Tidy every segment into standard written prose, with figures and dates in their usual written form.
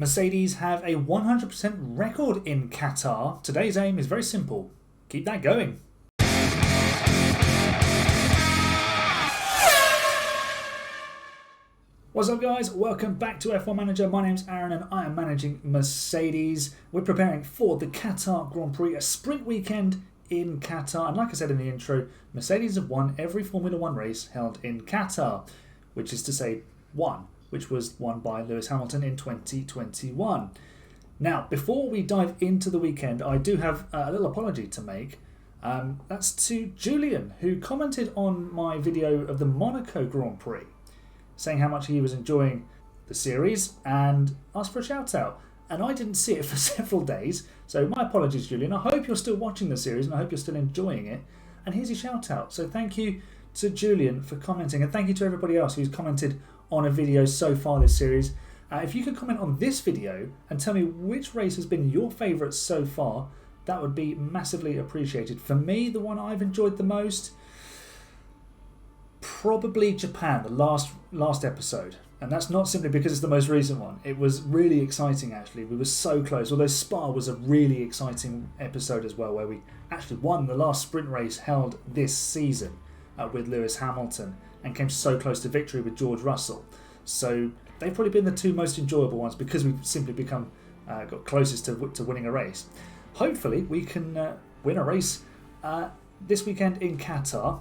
Mercedes have a 100% record in Qatar. Today's aim is very simple. Keep that going. What's up guys, welcome back to F1 Manager. My name's Aaron and I am managing Mercedes. We're preparing for the Qatar Grand Prix, a sprint weekend in Qatar. And like I said in the intro, Mercedes have won every Formula One race held in Qatar, which is to say one, which was won by Lewis Hamilton in 2021. Now, before we dive into the weekend, I do have a little apology to make. That's to Julian, who commented on my video of the Monaco Grand Prix, saying how much he was enjoying the series and asked for a shout out. And I didn't see it for several days, so my apologies, Julian. I hope you're still watching the series and I hope you're still enjoying it. And here's your shout out. So thank you to Julian for commenting, and thank you to everybody else who's commented on a video so far this series. If you could comment on this video and tell me which race has been your favourite so far, that would be massively appreciated. For me, the one I've enjoyed the most, probably Japan, the last episode. And that's not simply because it's the most recent one. It was really exciting actually. We were so close. Although Spa was a really exciting episode as well, where we actually won the last sprint race held this season with Lewis Hamilton and came so close to victory with George Russell. So they've probably been the two most enjoyable ones because we've simply become got closest to winning a race. Hopefully we can win a race this weekend in Qatar.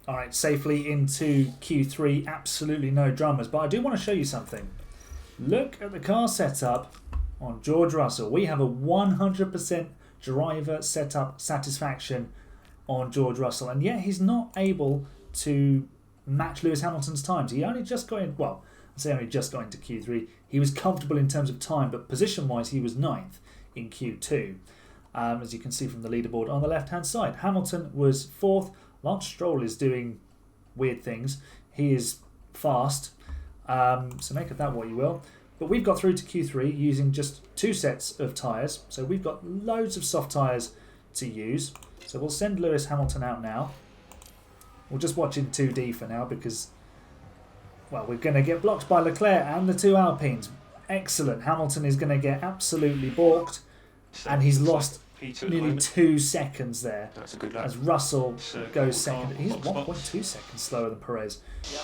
Alright, safely into Q3, absolutely no dramas. But I do want to show you something. Look at the car setup on George Russell. We have a 100% driver setup satisfaction on George Russell. And yet he's not able to match Lewis Hamilton's times. He only just got in, well, I say only just got into Q3. He was comfortable in terms of time, but position-wise he was 9th in Q2. As you can see from the leaderboard on the left-hand side. Hamilton was 4th. Lance Stroll is doing weird things. He is fast, so make of that what you will. But we've got through to Q3 using just 2 sets of tyres. So we've got loads of soft tyres to use. So we'll send Lewis Hamilton out now. We'll just watch in 2D for now because, well, we're going to get blocked by Leclerc and the 2 Alpines. Excellent. Hamilton is going to get absolutely balked, and he's lost nearly 2 seconds there. That's a good lap. As Russell goes second. He's 1.2 seconds slower than Perez. Yep.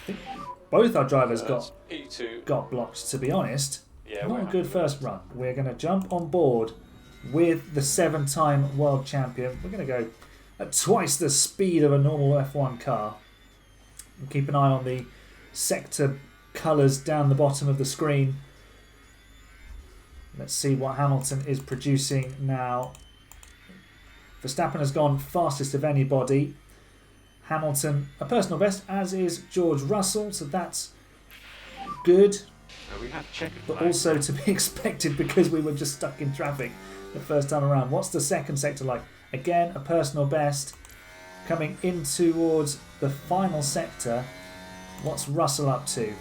I think both our drivers P2. got blocked, to be honest. Yeah, not a good first run. We're going to jump on board with the 7-time world champion. We're going to go at twice the speed of a normal F1 car. And keep an eye on the sector colours down the bottom of the screen. Let's see what Hamilton is producing now. Verstappen has gone fastest of anybody. Hamilton, a personal best, as is George Russell, so that's good. We have checkered But flag. also to be expected because we were just stuck in traffic the first time around. What's the second sector like? Again, a personal best. Coming in towards the final sector. What's Russell up to?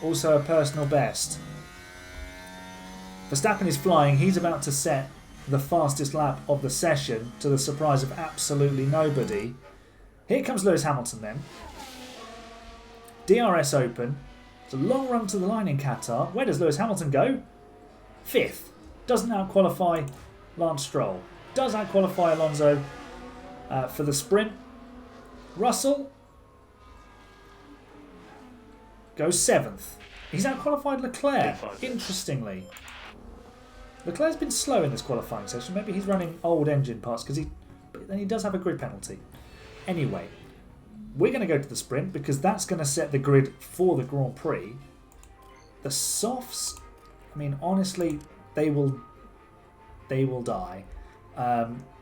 Also a personal best. Verstappen is flying. He's about to set the fastest lap of the session to the surprise of absolutely nobody. Here comes Lewis Hamilton then. DRS open. It's a long run to the line in Qatar. Where does Lewis Hamilton go? 5th. Doesn't out-qualify Lance Stroll. Does out-qualify Alonso for the sprint. Russell goes 7th. He's out-qualified Leclerc, interestingly. Leclerc's been slow in this qualifying session. Maybe he's running old engine parts, but then he does have a grid penalty. Anyway, we're going to go to the sprint because that's going to set the grid for the Grand Prix. The softs, I mean, honestly, they will die.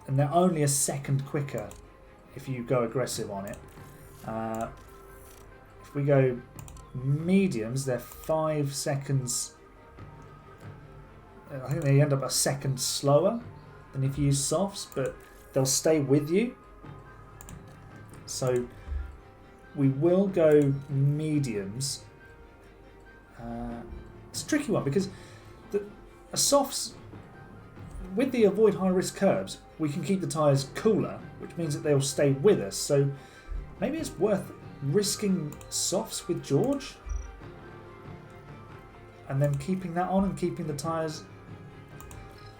And they're only a second quicker if you go aggressive on it. If we go mediums, they're 5 seconds. I think they end up a second slower than if you use softs, but they'll stay with you. So we will go mediums. It's a tricky one because a softs, with the avoid high risk curbs, we can keep the tyres cooler, which means that they'll stay with us. So maybe it's worth risking softs with George. and then keeping that on and keeping the tyres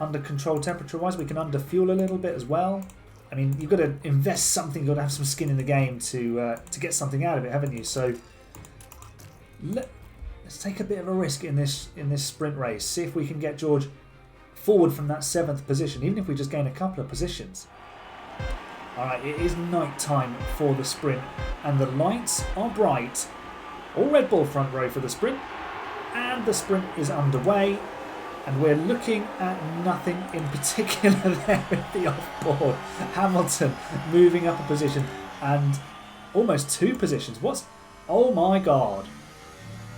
under control temperature-wise. We can under-fuel a little bit as well. I mean, you've got to invest something, you've got to have some skin in the game to get something out of it, haven't you? So let's take a bit of a risk in this sprint race. See if we can get George forward from that 7th position, even if we just gain a couple of positions. Alright, it is night time for the sprint, and the lights are bright. All Red Bull front row for the sprint, and the sprint is underway, and we're looking at nothing in particular there with the off-board. Hamilton moving up a position, and almost 2 positions. Oh my god.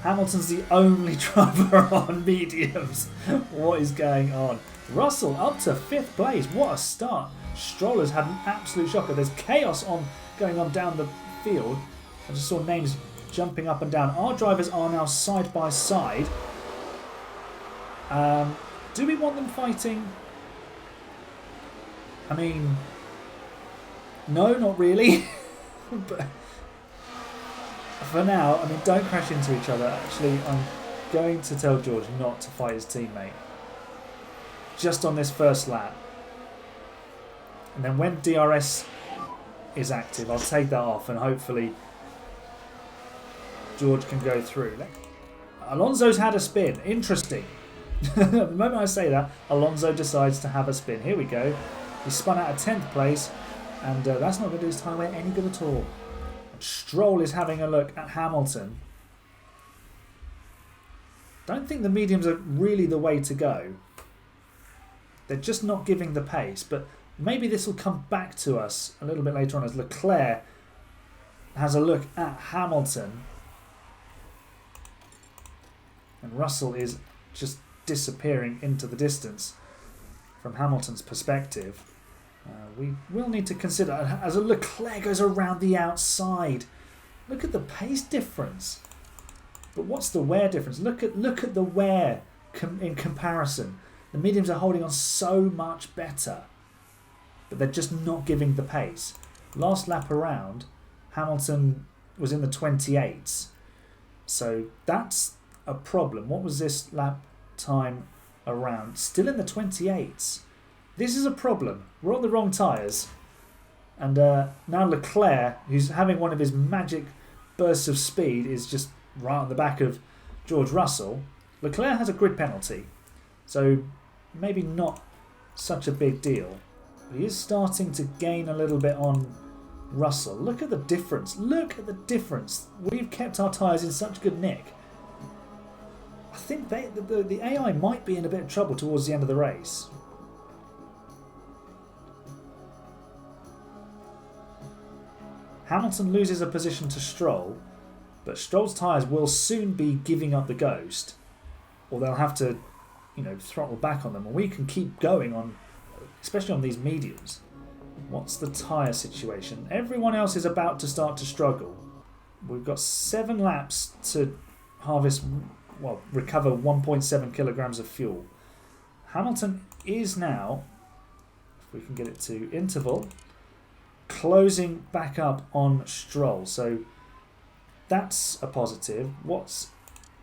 Hamilton's the only driver on mediums. What is going on? Russell up to 5th place. What a start. Stroll has had an absolute shocker. There's chaos going on down the field. I just saw names jumping up and down. Our drivers are now side by side. Do we want them fighting? I mean, no, not really. But for now, I mean, don't crash into each other. Actually, I'm going to tell George not to fight his teammate. Just on this first lap. And then when DRS is active, I'll take that off and hopefully George can go through. Alonso's had a spin. Interesting. The moment I say that, Alonso decides to have a spin. Here we go. He spun out of 10th place, and that's not going to do his tyre any good at all. And Stroll is having a look at Hamilton. Don't think the mediums are really the way to go. They're just not giving the pace, but maybe this will come back to us a little bit later on as Leclerc has a look at Hamilton. And Russell is just disappearing into the distance from Hamilton's perspective. We will need to consider, as a Leclerc goes around the outside. Look at the pace difference. But what's the wear difference? Look at the wear in comparison. The mediums are holding on so much better, but they're just not giving the pace. Last lap around, Hamilton was in the 28s, so that's a problem. What was this lap time around? Still in the 28s. This is a problem. We're on the wrong tyres. And now Leclerc, who's having one of his magic bursts of speed, is just right on the back of George Russell. Leclerc has a grid penalty, so maybe not such a big deal. But he is starting to gain a little bit on Russell. Look at the difference. Look at the difference. We've kept our tyres in such good nick. I think the AI might be in a bit of trouble towards the end of the race. Hamilton loses a position to Stroll, but Stroll's tyres will soon be giving up the ghost, or they'll have to, throttle back on them, and we can keep going on, especially on these mediums. What's the tyre situation? Everyone else is about to start to struggle. We've got 7 laps to recover 1.7 kilograms of fuel. Hamilton is now, if we can get it to interval, closing back up on Stroll. So that's a positive. What's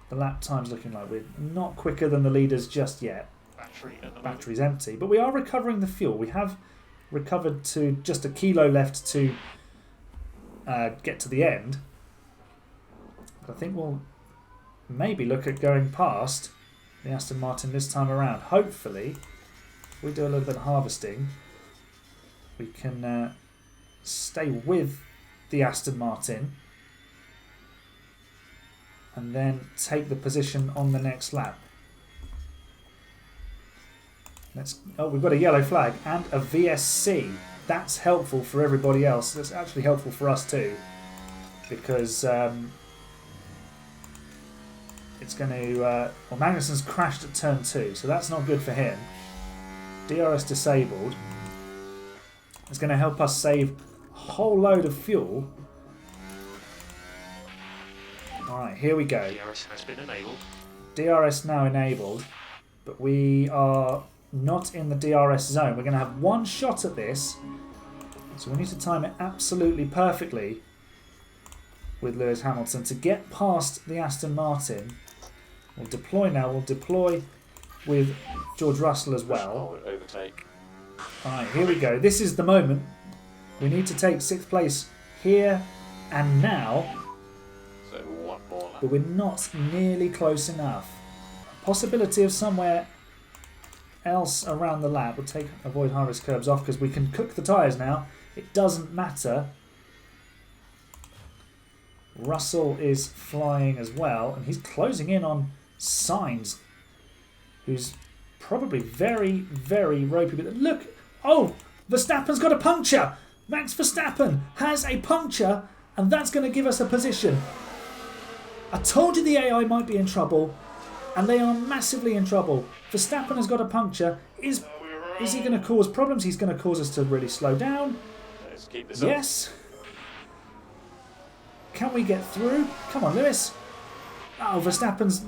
the lap times looking like? We're not quicker than the leaders just yet. Battery's empty, but we are recovering the fuel. We have recovered to just a kilo left to get to the end. But I think we'll maybe look at going past the Aston Martin this time around. Hopefully, if we do a little bit of harvesting, we can stay with the Aston Martin and then take the position on the next lap. We've got a yellow flag and a VSC. That's helpful for everybody else. That's actually helpful for us too, because it's going to... Magnussen's crashed at turn 2, so that's not good for him. DRS disabled. It's going to help us save a whole load of fuel. Alright, here we go. DRS has been enabled. DRS now enabled, but we are not in the DRS zone. We're going to have one shot at this, so we need to time it absolutely perfectly with Lewis Hamilton to get past the Aston Martin We'll deploy now. We'll deploy with George Russell as well. Overtake. Alright, here we go. This is the moment. We need to take 6th place here and now. So one more lap. But we're not nearly close enough. Possibility of somewhere else around the lap. We'll avoid high risk curbs off because we can cook the tyres now. It doesn't matter. Russell is flying as well, and he's closing in on Sainz, who's probably very, very ropey. But look, oh, Verstappen's got a puncture. Max Verstappen has a puncture, and that's going to give us a position. I told you the AI might be in trouble, and they are massively in trouble. Verstappen has got a puncture. Is he going to cause problems? He's going to cause us to really slow down. Let's keep this Yes. Can we get through? Come on, Lewis. Oh, Verstappen's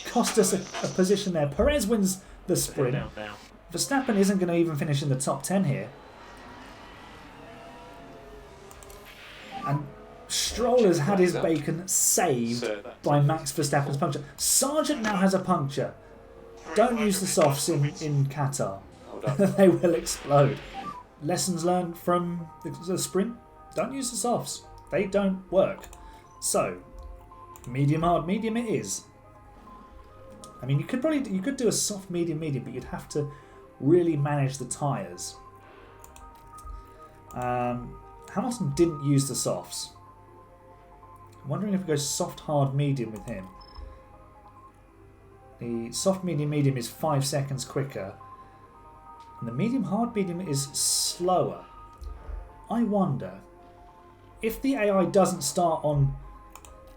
cost us a position there. Perez wins the sprint. Down now. Verstappen isn't going to even finish in the top 10 here. And Stroll has had his bacon saved by Max Verstappen's puncture. Sargent now has a puncture. Don't use the softs in Qatar. They will explode. Lessons learned from the sprint. Don't use the softs. They don't work. So, medium, hard, medium it is. I mean, you could do a soft, medium, medium, but you'd have to really manage the tyres. Hamilton didn't use the softs. I'm wondering if we go soft, hard, medium with him. The soft, medium, medium is 5 seconds quicker. And the medium, hard, medium is slower. I wonder if the AI doesn't start on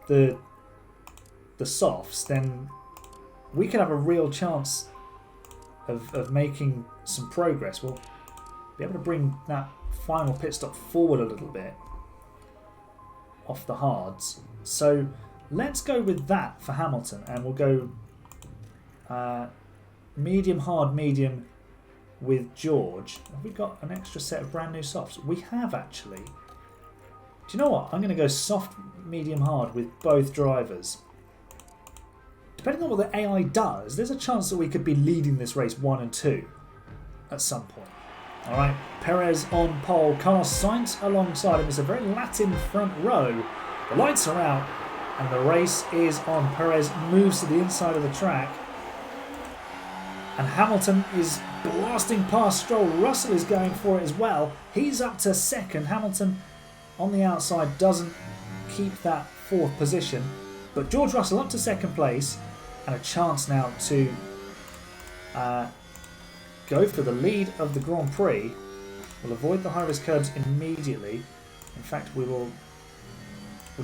the softs, then we could have a real chance of making some progress. We'll be able to bring that final pit stop forward a little bit off the hards. So let's go with that for Hamilton, and we'll go medium, hard, medium with George. Have we got an extra set of brand new softs? We have actually. Do you know what? I'm going to go soft, medium, hard with both drivers. Depending on what the AI does, there's a chance that we could be leading this race 1 and 2 at some point. Alright, Perez on pole, Carlos Sainz alongside him. It's a very Latin front row. The lights are out and the race is on. Perez moves to the inside of the track. And Hamilton is blasting past Stroll. Russell is going for it as well. He's up to second. Hamilton on the outside doesn't keep that 4th position. But George Russell up to 2nd place and a chance now to go for the lead of the Grand Prix. We'll avoid the high-risk curbs immediately. In fact, we'll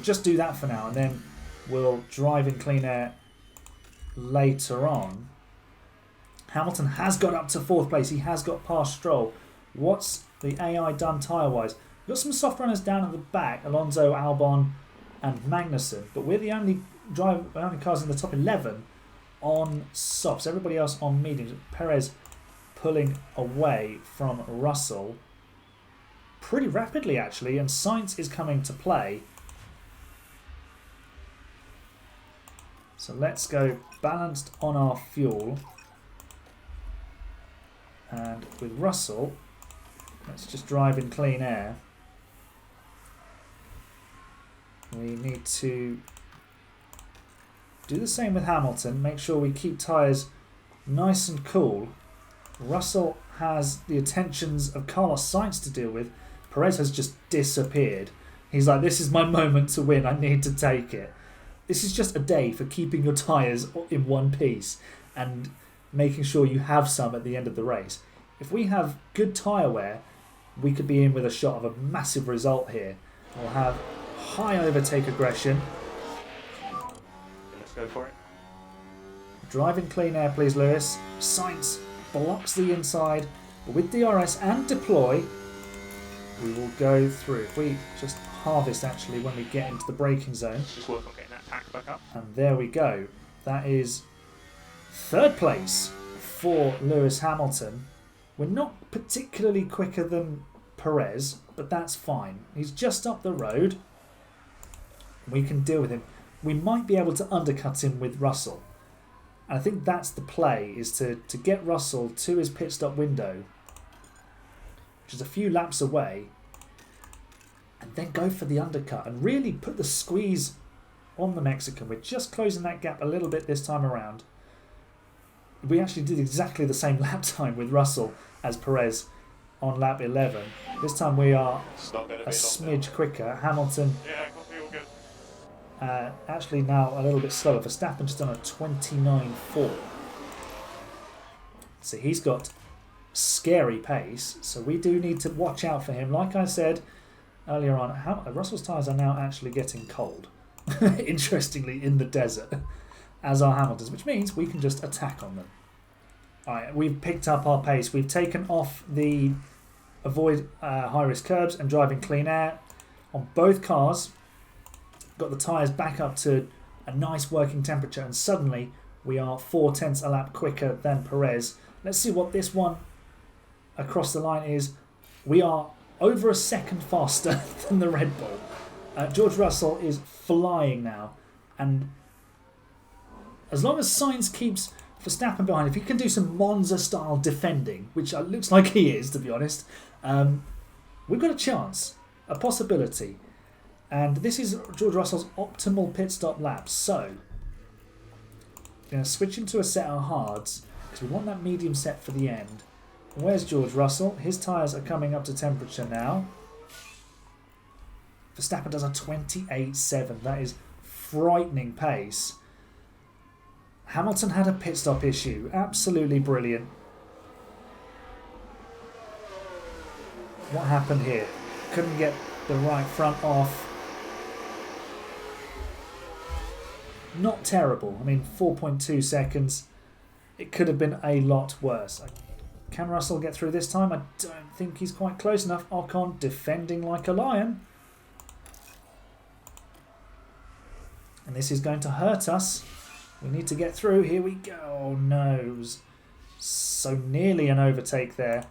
just do that for now, and then we'll drive in clean air later on. Hamilton has got up to 4th place. He has got past Stroll. What's the AI done tyre-wise? We've got some soft runners down at the back, Alonso, Albon and Magnussen, but we're the only cars in the top 11 on softs. Everybody else on mediums. Perez pulling away from Russell pretty rapidly actually, and Sainz is coming to play. So let's go balanced on our fuel, and with Russell let's just drive in clean air. We need to do the same with Hamilton, make sure we keep tyres nice and cool. Russell has the attentions of Carlos Sainz to deal with. Perez has just disappeared. He's like, this is my moment to win, I need to take it. This is just a day for keeping your tyres in one piece and making sure you have some at the end of the race. If we have good tyre wear, we could be in with a shot of a massive result here. We'll have high overtake aggression. Let's go for it. Drive in clean air, please, Lewis. Sainz blocks the inside, but with DRS and deploy, we will go through. If we just harvest actually when we get into the braking zone. Just work on getting that pack back up. And there we go. That is 3rd place for Lewis Hamilton. We're not particularly quicker than Perez, but that's fine. He's just up the road. We can deal with him. We might be able to undercut him with Russell. And I think that's the play, is to get Russell to his pit stop window, which is a few laps away, and then go for the undercut and really put the squeeze on the Mexican. We're just closing that gap a little bit this time around. We actually did exactly the same lap time with Russell as Perez on lap 11. This time we are a smidge quicker. Hamilton actually now a little bit slower. Verstappen just done a 29.4. So he's got scary pace. So we do need to watch out for him. Like I said earlier on, Russell's tyres are now actually getting cold. Interestingly, in the desert, as are Hamilton's, which means we can just attack on them. Alright, we've picked up our pace. We've taken off the avoid high-risk curbs and driving clean air on both cars. Got the tyres back up to a nice working temperature, and suddenly we are 0.4 a lap quicker than Perez. Let's see what this one across the line is. We are over a second faster than the Red Bull. George Russell is flying now, and as long as Sainz keeps Verstappen behind, if he can do some Monza-style defending, which looks like he is, to be honest, we've got a chance, a possibility. And this is George Russell's optimal pit stop laps. So, we're going to switch into a set of hards, because we want that medium set for the end. Where's George Russell? His tyres are coming up to temperature now. Verstappen does a 28.7. That is frightening pace. Hamilton had a pit stop issue. Absolutely brilliant. What happened here? Couldn't get the right front off. Not terrible. I mean, 4.2 seconds. It could have been a lot worse. Can Russell get through this time? I don't think he's quite close enough. Ocon defending like a lion. And this is going to hurt us. We need to get through. Here we go. Oh no. It was so nearly an overtake there.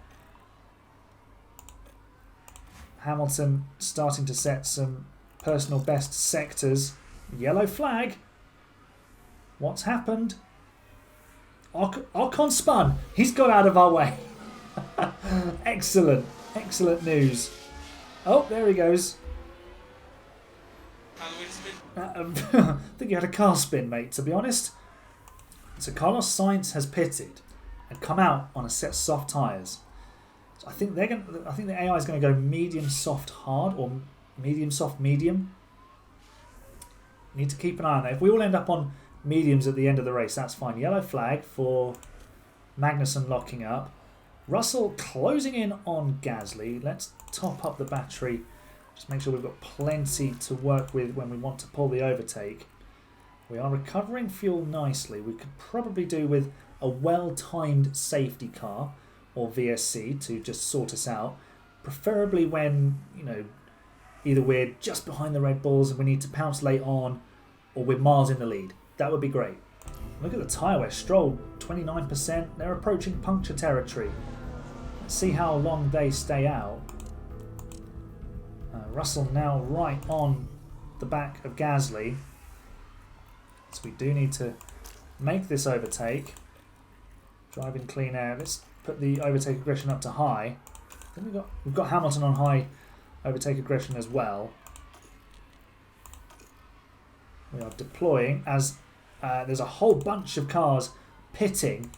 Hamilton starting to set some personal best sectors. Yellow flag. What's happened? Ocon spun. He's got out of our way. Excellent. Excellent news. Oh, there he goes. I think you had a car spin, mate, to be honest. So Carlos Sainz has pitted and come out on a set of soft tyres. So I think the AI is going to go medium soft hard or medium soft medium. Need to keep an eye on that. If we all end up on mediums at the end of the race, that's fine. Yellow flag for Magnussen locking up. Russell closing in on Gasly. Let's top up the battery. Just make sure we've got plenty to work with when we want to pull the overtake. We are recovering fuel nicely. We could probably do with a well-timed safety car or VSC to just sort us out. Preferably when, either we're just behind the Red Bulls and we need to pounce late on, or we're miles in the lead. That would be great. Look at the tyre wear. Stroll, 29%. They're approaching puncture territory. Let's see how long they stay out. Russell now right on the back of Gasly. So we do need to make this overtake. Driving clean air. Let's put the overtake aggression up to high. Then we've got Hamilton on high overtake aggression as well. We are deploying as there's a whole bunch of cars pitting.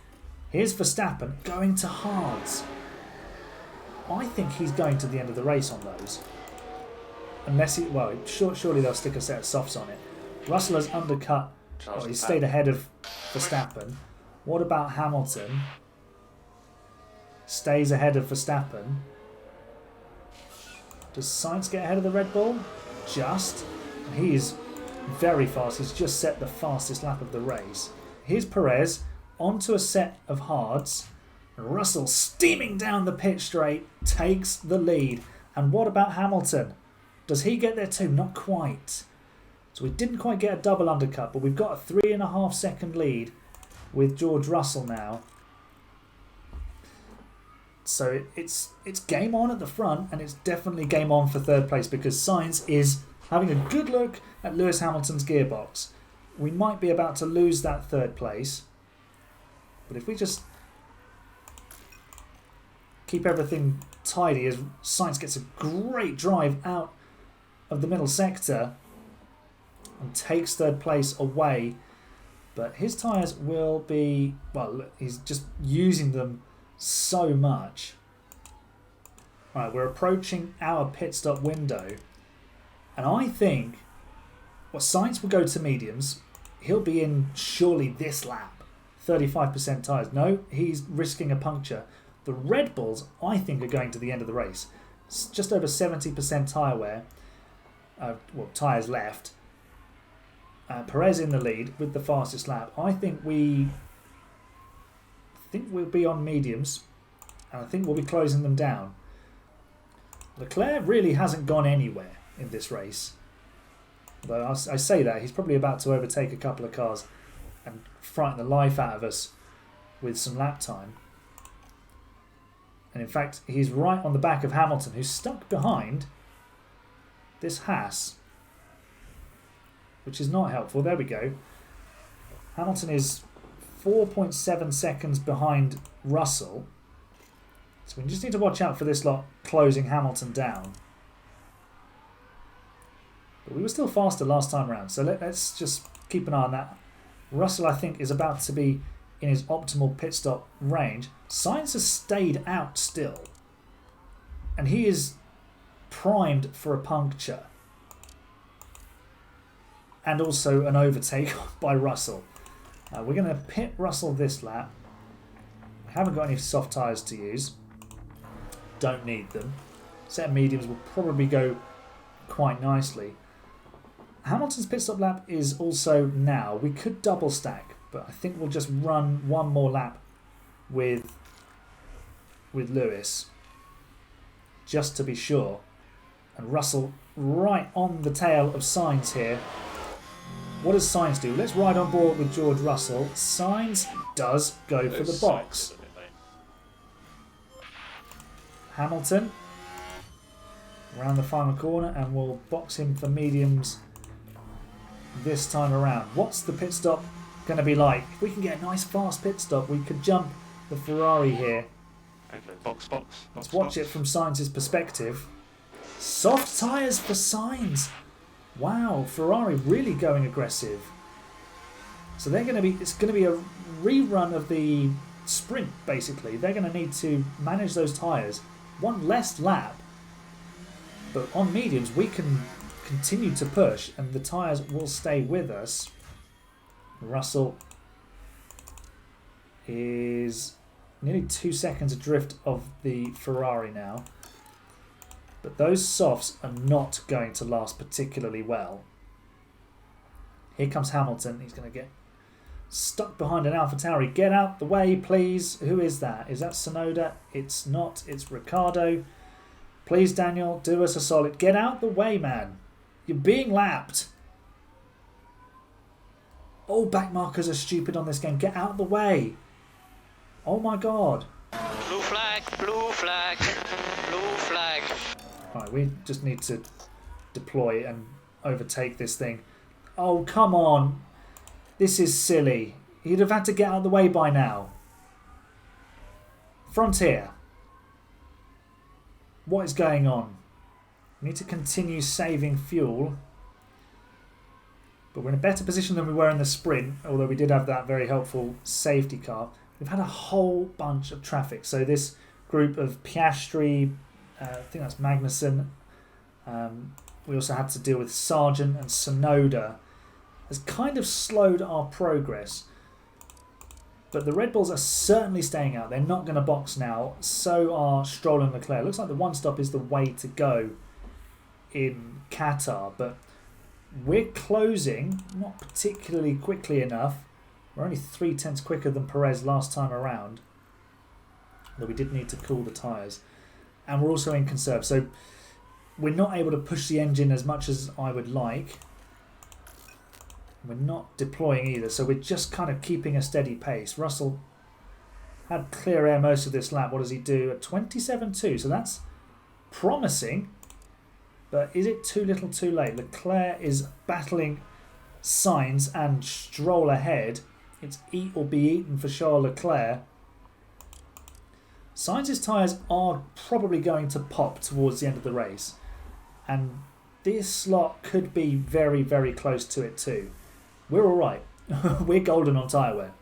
Here's Verstappen going to hards. I think he's going to the end of the race on those. Unless surely they'll stick a set of softs on it. Russell has undercut. He stayed ahead of Verstappen. What about Hamilton? Stays ahead of Verstappen. Does Sainz get ahead of the Red Bull? Just. He is very fast. He's just set the fastest lap of the race. Here's Perez onto a set of hards. Russell steaming down the pit straight takes the lead. And what about Hamilton? Does he get there too? Not quite. So we didn't quite get a double undercut, but we've got a 3.5 second lead with George Russell now. So it's game on at the front, and it's definitely game on for third place because Sainz is having a good look at Lewis Hamilton's gearbox. We might be about to lose that third place. But if we just keep everything tidy as Sainz gets a great drive out of the middle sector and takes third place away. But his tyres will be, well, he's just using them so much. Right, we're approaching our pit stop window. And I think, well, Sainz will go to mediums. He'll be in surely this lap. 35% tyres. No, he's risking a puncture. The Red Bulls, I think, are going to the end of the race. It's just over 70% tyre wear. Tyres left. Perez in the lead with the fastest lap. I think we'll be on mediums, and I think we'll be closing them down. Leclerc really hasn't gone anywhere in this race. Though I say that, he's probably about to overtake a couple of cars and frighten the life out of us with some lap time. And in fact, he's right on the back of Hamilton, who's stuck behind this Haas, which is not helpful. There we go. Hamilton is 4.7 seconds behind Russell. So we just need to watch out for this lot closing Hamilton down. But we were still faster last time around, so let's just keep an eye on that. Russell, I think, is about to be in his optimal pit stop range. Sainz has stayed out still. And he is primed for a puncture. And also an overtake by Russell. We're going to pit Russell this lap. Haven't got any soft tyres to use. Don't need them. Set of mediums will probably go quite nicely. Hamilton's pit stop lap is also now. We could double stack, but I think we'll just run one more lap with Lewis, just to be sure. And Russell right on the tail of Sainz here. What does Sainz do? Let's ride on board with George Russell. Sainz does go for the box. Hamilton around the final corner, and we'll box him for mediums this time around. What's the pit stop going to be like? If we can get a nice fast pit stop, we could jump the Ferrari here. Let's watch it from Sainz's perspective. Soft tyres for Sainz. Wow, Ferrari really going aggressive. So they're going to be. It's going to be a rerun of the sprint. Basically, they're going to need to manage those tyres. One less lap, but on mediums we can continue to push, and the tyres will stay with us. Russell is nearly 2 seconds adrift of the Ferrari now. But those softs are not going to last particularly well. Here comes Hamilton. He's going to get stuck behind an AlphaTauri. Get out the way, please. Who is that? Is that Sonoda? It's not. It's Ricciardo. Please, Daniel, do us a solid. Get out the way, man. You're being lapped. All back markers are stupid on this game. Get out the way. Oh, my God. Blue flag, blue flag, blue flag. Right, we just need to deploy and overtake this thing. Oh, come on. This is silly. He'd have had to get out of the way by now. Frontier. What is going on? We need to continue saving fuel. But we're in a better position than we were in the sprint, although we did have that very helpful safety car. We've had a whole bunch of traffic. So this group of Piastri, I think that's Magnussen. We also had to deal with Sargent and Sonoda. Has kind of slowed our progress. But the Red Bulls are certainly staying out. They're not going to box now. So are Stroll and Leclerc. Looks like the one stop is the way to go in Qatar. But we're closing, not particularly quickly enough. We're only 0.3 quicker than Perez last time around. Though we did need to cool the tyres. And we're also in conserve. So we're not able to push the engine as much as I would like. We're not deploying either, so we're just kind of keeping a steady pace. Russell had clear air most of this lap. What does he do? At 27.2, so that's promising. But is it too little too late? Leclerc is battling Sainz and Stroll ahead. It's eat or be eaten for Charles Leclerc. Sainz's tyres are probably going to pop towards the end of the race. And this slot could be very, very close to it too. We're all right. We're golden on tyre wear.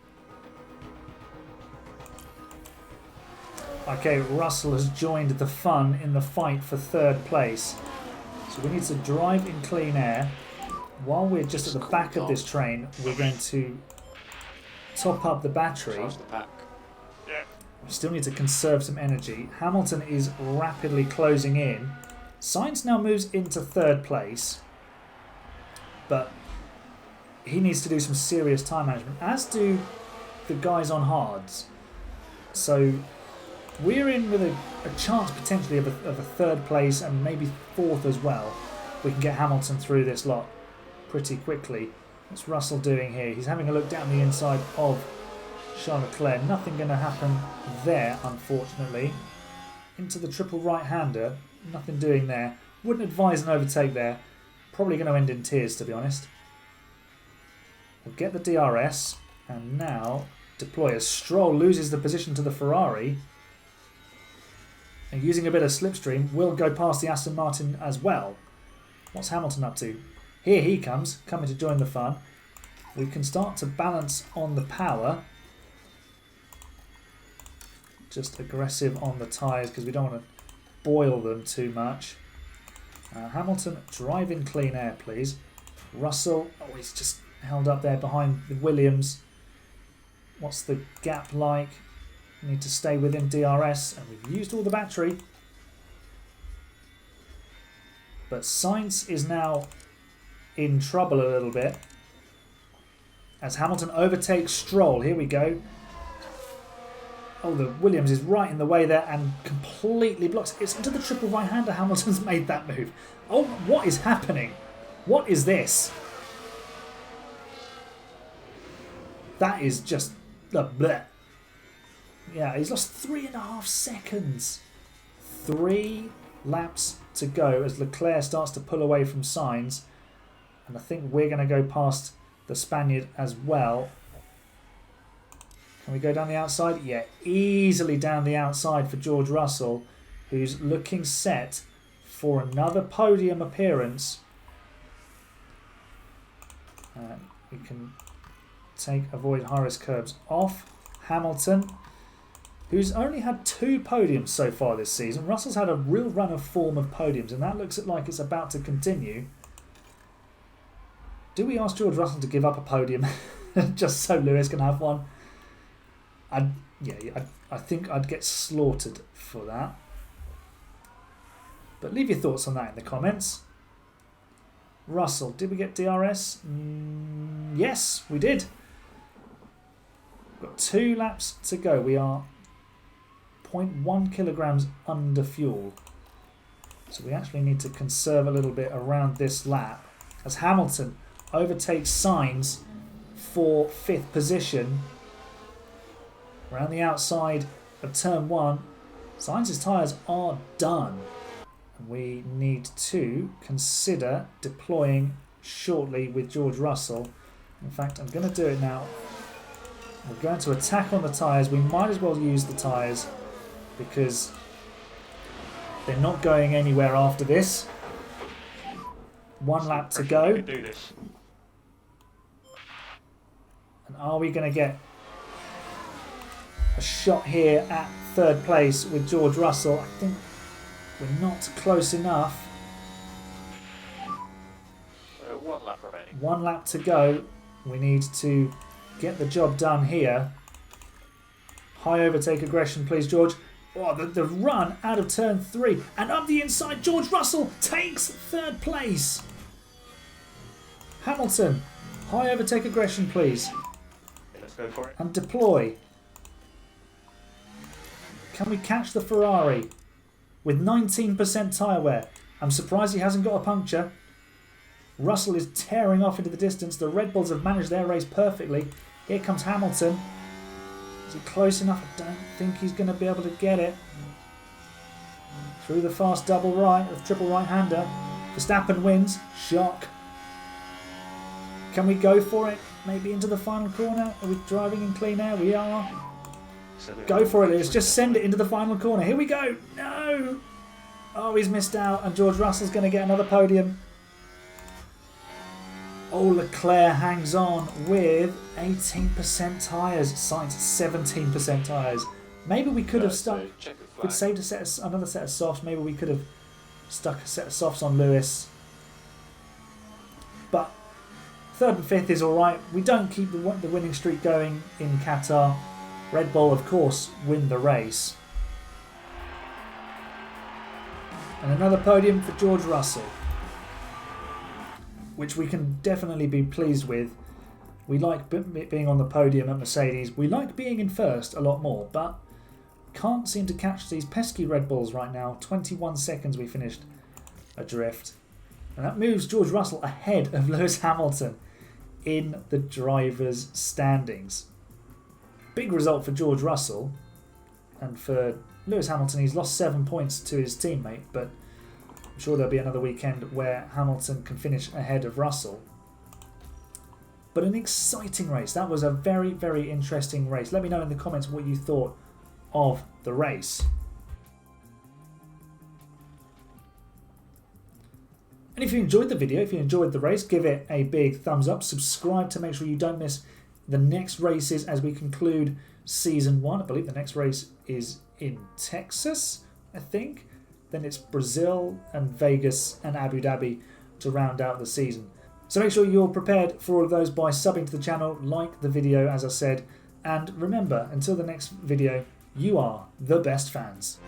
Okay, Russell has joined the fun in the fight for third place. So we need to drive in clean air. While we're just at the back of this train, we're going to top up the battery. Charge the pack. Yeah. We still need to conserve some energy. Hamilton is rapidly closing in. Sainz now moves into third place. But he needs to do some serious time management, as do the guys on hards. So we're in with a chance potentially of a third place and maybe fourth as well. We can get Hamilton through this lot pretty quickly. What's Russell doing here? He's having a look down the inside of Charles Leclerc. Nothing going to happen there, unfortunately. Into the triple right-hander. Nothing doing there. Wouldn't advise an overtake there. Probably going to end in tears, to be honest. We'll get the DRS. And now deploy as Stroll loses the position to the Ferrari. And using a bit of slipstream, will go past the Aston Martin as well. What's Hamilton up to? Here he comes, coming to join the fun. We can start to balance on the power. Just aggressive on the tyres because we don't want to boil them too much. Hamilton, drive in clean air, please. Russell, oh, he's just held up there behind the Williams. What's the gap like? We need to stay within DRS, and we've used all the battery. But Sainz is now in trouble a little bit as Hamilton overtakes Stroll. Here we go. Oh, the Williams is right in the way there and completely blocks. It's into the triple right-hander. Hamilton's made that move. Oh, what is happening? What is this? That is just the bleh. Yeah, he's lost 3.5 seconds. 3 laps to go as Leclerc starts to pull away from Sainz. And I think we're going to go past the Spaniard as well. Can we go down the outside? Yeah, easily down the outside for George Russell, who's looking set for another podium appearance. We can avoid high-risk curbs off. Hamilton, who's only had 2 podiums so far this season. Russell's had a real run of form of podiums, and that looks like it's about to continue. Do we ask George Russell to give up a podium just so Lewis can have one? I think I'd get slaughtered for that. But leave your thoughts on that in the comments. Russell, did we get DRS? Yes, we did. We've got 2 laps to go. We are 0.1 kilograms under fuel. So we actually need to conserve a little bit around this lap as Hamilton overtakes Sainz for 5th position. Around the outside of turn 1, Sainz's tyres are done. We need to consider deploying shortly with George Russell. In fact, I'm going to do it now. We're going to attack on the tyres. We might as well use the tyres because they're not going anywhere after this. 1 lap to go. We can do this. And are we going to get a shot here at 3rd place with George Russell? I think we're not close enough. 1 lap remaining. 1 lap to go. We need to get the job done here. High overtake aggression, please, George. Oh, the run out of turn 3. And up the inside, George Russell takes 3rd place. Hamilton, high overtake aggression, please. Let's go for it. And deploy. Can we catch the Ferrari with 19% tyre wear? I'm surprised he hasn't got a puncture. Russell is tearing off into the distance. The Red Bulls have managed their race perfectly. Here comes Hamilton. Is he close enough? I don't think he's going to be able to get it. Through the fast double right, the triple right-hander. Verstappen wins. Shock. Can we go for it? maybe into the final corner. Are we driving in clean air? We are. So Go for it, Lewis. Just send it into the final corner. Here we go. No. Oh, he's missed out, and George Russell's going to get another podium. Oh, Leclerc hangs on with 18% tyres. Sainz 17% tyres. Maybe we could have stuck. We'd saved another set of softs. Maybe we could have stuck a set of softs on Lewis. But third and fifth is all right. We don't keep the winning streak going in Qatar. Red Bull, of course, win the race. And another podium for George Russell, which we can definitely be pleased with. We like being on the podium at Mercedes. We like being in first a lot more, but can't seem to catch these pesky Red Bulls right now. 21 seconds we finished adrift. And that moves George Russell ahead of Lewis Hamilton in the drivers' standings. Big result for George Russell, and for Lewis Hamilton, he's lost 7 points to his teammate, but I'm sure there'll be another weekend where Hamilton can finish ahead of Russell. But an exciting race. That was a very, very interesting race. Let me know in the comments what you thought of the race. And if you enjoyed the video, if you enjoyed the race, give it a big thumbs up. Subscribe to make sure you don't miss the next races as we conclude Season 1. I believe the next race is in Texas, I think. Then it's Brazil and Vegas and Abu Dhabi to round out the season. So make sure you're prepared for all of those by subbing to the channel, like the video as I said, and remember, until the next video, you are the best fans.